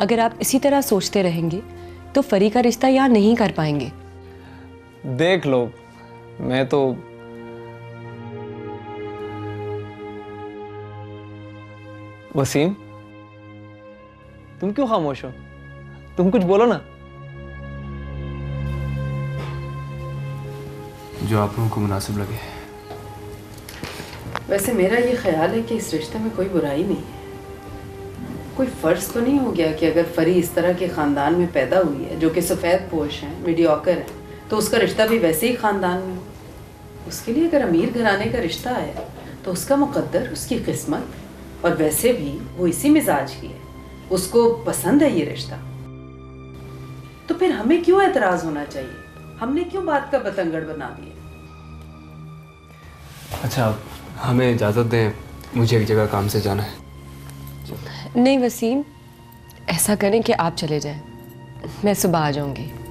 अगर आप इसी तरह सोचते रहेंगे तो फरी का रिश्ता यहाँ नहीं कर पाएंगे। देख लो, मैं तो वसीम, तुम क्यों खामोश हो? तुम कुछ बोलो ना। जो आप लोगों को मुनासिब लगे। वैसे मेरा ये ख्याल है कि इस रिश्ते में कोई बुराई नहीं है। कोई फर्ज तो नहीं हो गया कि अगर फरी इस तरह के ख़ानदान में पैदा हुई है जो कि सफ़ेद पोश हैं, मीडियोकर हैं, तो उसका रिश्ता भी वैसे ही ख़ानदान में हो। उसके लिए अगर अमीर घराने का रिश्ता है तो उसका मुक़द्दर, उसकी किस्मत, और वैसे भी वो इसी मिजाज की है, उसको पसंद है ये रिश्ता, तो फिर हमें क्यों एतराज़ होना चाहिए? हमने क्यों बात का बतंगड़ बना दिया? अच्छा, हमें इजाज़त दें, मुझे एक जगह काम से जाना है। नहीं वसीम, ऐसा करें कि आप चले जाएं, मैं सुबह आ जाऊंगी।